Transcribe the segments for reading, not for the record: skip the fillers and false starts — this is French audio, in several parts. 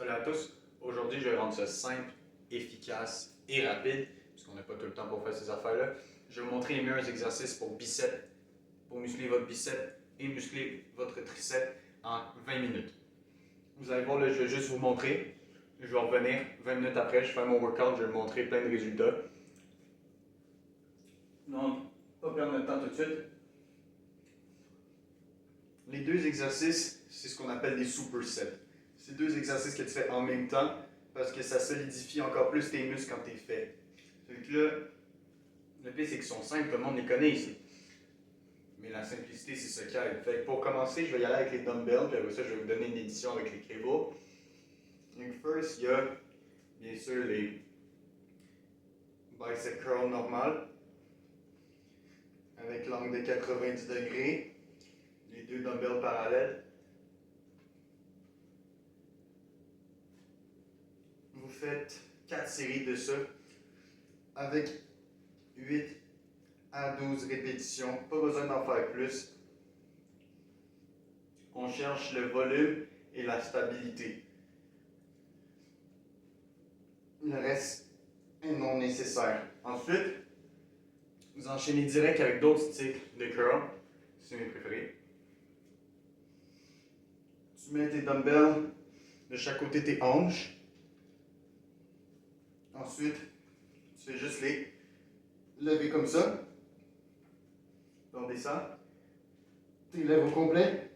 Salut à tous. Aujourd'hui, je vais rendre ça simple, efficace et rapide, puisqu'on n'a pas tout le temps pour faire ces affaires-là. Je vais vous montrer les meilleurs exercices pour biceps, pour muscler votre biceps et muscler votre triceps en 20 minutes. Vous allez voir, là, je vais juste vous montrer. Je vais revenir 20 minutes après, je fais mon workout, je vais vous montrer plein de résultats. Donc, pas perdre notre temps tout de suite. Les deux exercices, c'est ce qu'on appelle des supersets. C'est deux exercices que tu fais en même temps parce que ça solidifie encore plus tes muscles quand tu es fait. Fait que là, le pire c'est qu'ils sont simples, tout le monde les connaît ici. Mais la simplicité, c'est ce qui aide. Fait que pour commencer, je vais y aller avec les dumbbells, puis après ça, je vais vous donner une édition avec les cables. Donc, first, il y a bien sûr les bicep curl normal avec l'angle de 90 degrés, les deux dumbbells parallèles. Vous faites 4 séries de ça avec 8 à 12 répétitions. Pas besoin d'en faire plus. On cherche le volume et la stabilité. Le reste est non nécessaire. Ensuite, vous enchaînez direct avec d'autres styles de curl. C'est mes préférés. Tu mets tes dumbbells de chaque côté de tes hanches. Ensuite, tu fais juste les lever comme ça. Tu redescends. Tu lèves au complet.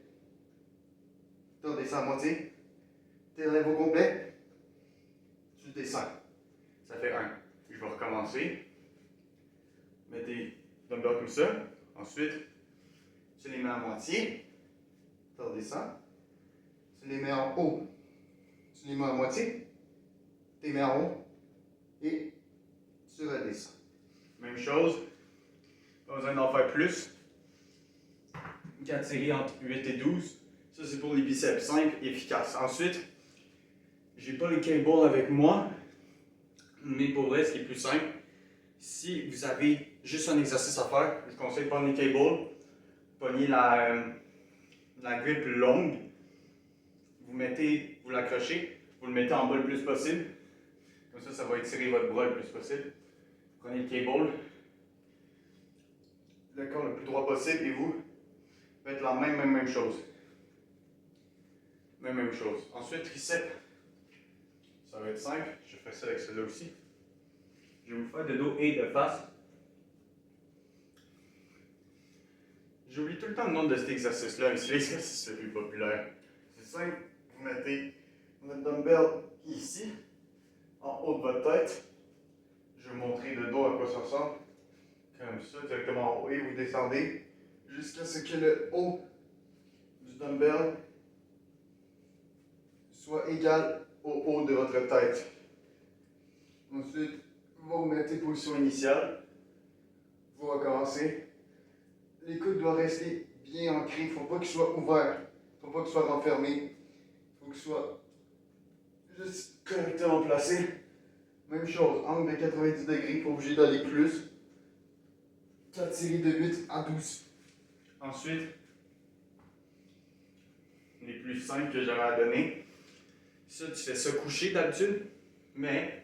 Tu redescends à moitié. Tu lèves au complet. Tu descends. Ça fait 1. Je vais recommencer. Mets tes dumbbells comme ça. Ensuite, tu les mets à moitié. Tu redescends. Tu les mets en haut. Tu les mets à moitié. Tu les mets en haut. Et tu redescends. Même chose. Pas besoin d'en faire plus. 4 séries entre 8 et 12. Ça, c'est pour les biceps. Simple, efficace. Ensuite, j'ai pas le cable avec moi. Mais pour vrai, ce qui est plus simple, si vous avez juste un exercice à faire, je vous conseille de prendre les cables, pogner la grippe longue, vous l'accrochez, vous le mettez en bas le plus possible. Comme ça, ça va étirer votre bras le plus possible. Prenez le cable, le corps le plus droit possible et vous faites la même chose. Même chose. Ensuite, triceps. Ça va être simple. Je fais ça avec celui-là aussi. Je vais vous faire de dos et de face. J'oublie tout le temps le nom de cet exercice-là, mais c'est l'exercice le plus populaire. C'est simple. Vous mettez votre dumbbell ici, en haut de votre tête. Je vais vous montrer de dos à quoi ça ressemble. Comme ça, directement en haut, et vous descendez jusqu'à ce que le haut du dumbbell soit égal au haut de votre tête. Ensuite, vous remettez position initiale. Vous recommencez. Les coudes doivent rester bien ancrés. Il ne faut pas qu'ils soient ouverts. Il ne faut pas qu'ils soient renfermés. Il faut qu'ils soient juste correctement placés. Même chose, angle de 90 degrés, pas obligé d'aller plus. 4 séries de 8 à 12. Ensuite, les plus simples que j'avais à donner. Ça, tu fais ça couché d'habitude, mais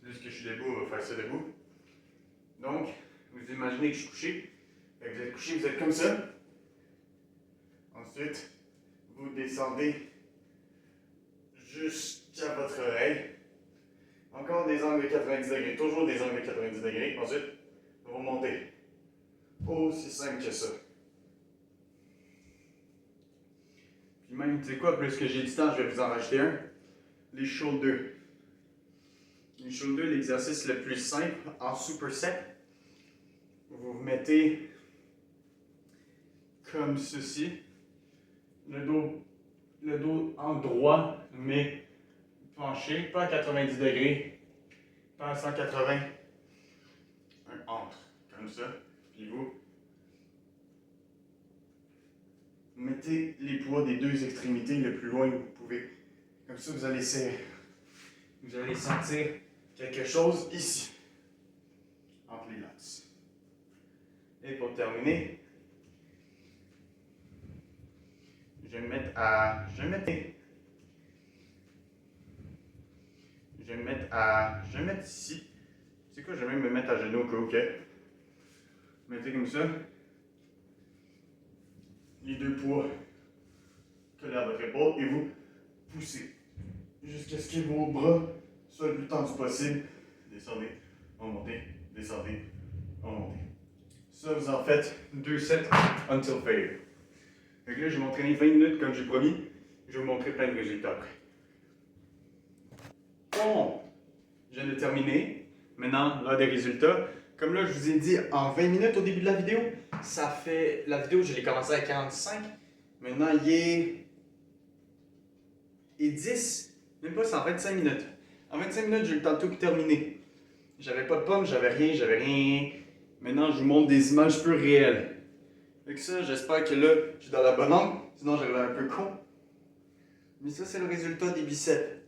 puisque je suis debout, on va faire ça debout. Donc, vous imaginez que je suis couché. Vous êtes couché, vous êtes comme ça. Ensuite, vous descendez jusqu'à votre oreille. Encore des angles de 90 degrés, toujours des angles de 90 degrés. Ensuite, vous remontez. Aussi simple que ça. Puis même, tu sais quoi, plus que j'ai du temps, je vais vous en rajouter un. Les shoulders. Les shoulders, l'exercice le plus simple en superset. Vous vous mettez comme ceci. Le dos en droit, mais penché, pas à 90 degrés, pas à 180. Un entre, comme ça. Puis vous mettez les poids des deux extrémités le plus loin que vous pouvez. Comme ça, vous allez sentir quelque chose ici, entre les lats. Et pour terminer, Je vais me mettre à... Je vais me mettre ici. C'est quoi, je vais même me mettre à genoux au cas où, ok? Mettez comme ça. Les deux poids collés à votre épaule et vous poussez jusqu'à ce que vos bras soient le plus tendus possible. Descendez, remontez, descendez, remontez. Ça, vous en faites 2 sets until failure. Donc là, je vais m'entraîner 20 minutes comme j'ai promis. Je vais vous montrer plein de résultats après. Bon, je viens de terminer. Maintenant, l'heure des résultats. Comme là, je vous ai dit en 20 minutes au début de la vidéo, ça fait... La vidéo, je l'ai commencé à 45. Maintenant, il est 10. Même pas, c'est en 25 minutes. En 25 minutes, j'ai eu le temps de tout terminer. J'avais pas de pommes, j'avais rien. Maintenant, je vous montre des images plus réelles. Avec ça, j'espère que là, je suis dans la bonne angle. Sinon, j'aurais l'air un peu con. Mais ça, c'est le résultat des biceps.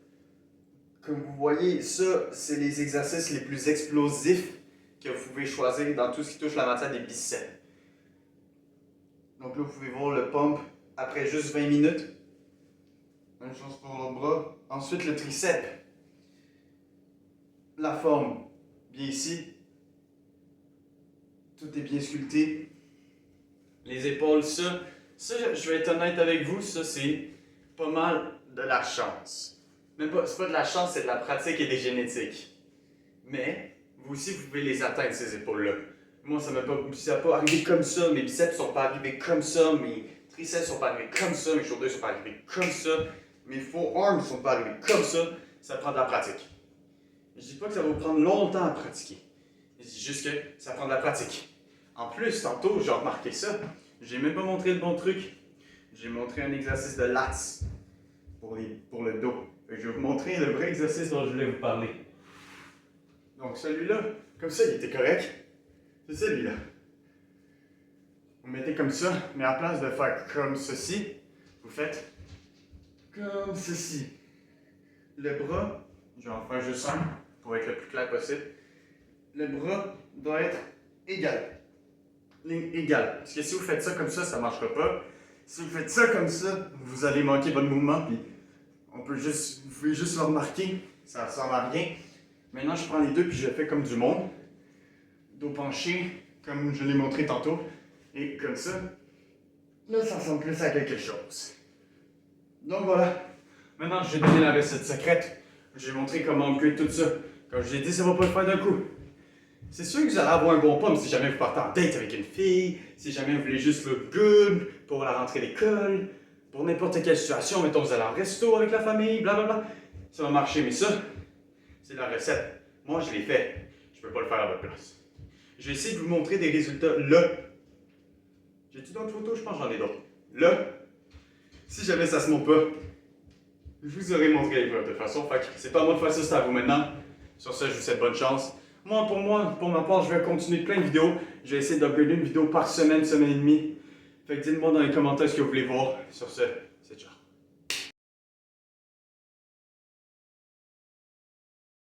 Comme vous voyez, ça, c'est les exercices les plus explosifs que vous pouvez choisir dans tout ce qui touche la matière des biceps. Donc là, vous pouvez voir le pump après juste 20 minutes. Même chose pour le bras. Ensuite, le triceps. La forme, bien ici. Tout est bien sculpté. Les épaules, ça, je vais être honnête avec vous, ça, c'est pas mal de la chance. Même pas, c'est pas de la chance, c'est de la pratique et des génétiques. Mais, vous aussi, vous pouvez les atteindre, ces épaules-là. Moi, ça n'a pas arrivé comme ça, mes biceps sont pas arrivés comme ça, mes triceps sont pas arrivés comme ça, mes shoulders sont pas arrivés comme ça, mes forearms sont pas arrivés comme ça prend de la pratique. Je dis pas que ça va vous prendre longtemps à pratiquer. Je dis juste que ça prend de la pratique. En plus, tantôt, j'ai remarqué ça. J'ai même pas montré le bon truc. J'ai montré un exercice de lats pour le dos. Je vais vous montrer le vrai exercice dont je voulais vous parler. Donc celui-là, comme ça, il était correct. C'est celui-là. Vous mettez comme ça, mais à place de faire comme ceci, vous faites comme ceci. Le bras, je vais en faire juste un pour être le plus clair possible. Le bras doit être égal. Ligne égale. Parce que si vous faites ça comme ça ne marchera pas. Si vous faites ça comme ça, vous allez manquer votre mouvement. Puis vous pouvez juste le remarquer. Ça ne ressemble à rien. Maintenant, je prends les deux puis je le fais comme du monde. Dos penché, comme je l'ai montré tantôt. Et comme ça. Là, ça ressemble plus à quelque chose. Donc voilà. Maintenant, je vais donner la recette secrète. Je vais montrer comment on cuit tout ça. Comme je l'ai dit, ça ne va pas le faire d'un coup. C'est sûr que vous allez avoir un bon pomme si jamais vous partez en date avec une fille, si jamais vous voulez juste look good pour la rentrée d'école, pour n'importe quelle situation, mettons vous allez en resto avec la famille, blablabla. Ça va marcher, mais ça, c'est la recette. Moi, je l'ai fait. Je peux pas le faire à votre place. Je vais essayer de vous montrer des résultats là. J'ai-tu d'autres photos? Je pense que j'en ai d'autres. Là, si jamais ça se monte pas, je vous aurais montré les preuves de toute façon. Fait que c'est pas à moi de faire ça, c'est à vous maintenant. Sur ça, je vous souhaite bonne chance. Pour ma part, je vais continuer plein de vidéos. Je vais essayer d'upgrader une vidéo par semaine et demie. Fait que dites-moi dans les commentaires ce que vous voulez voir. Sur ce,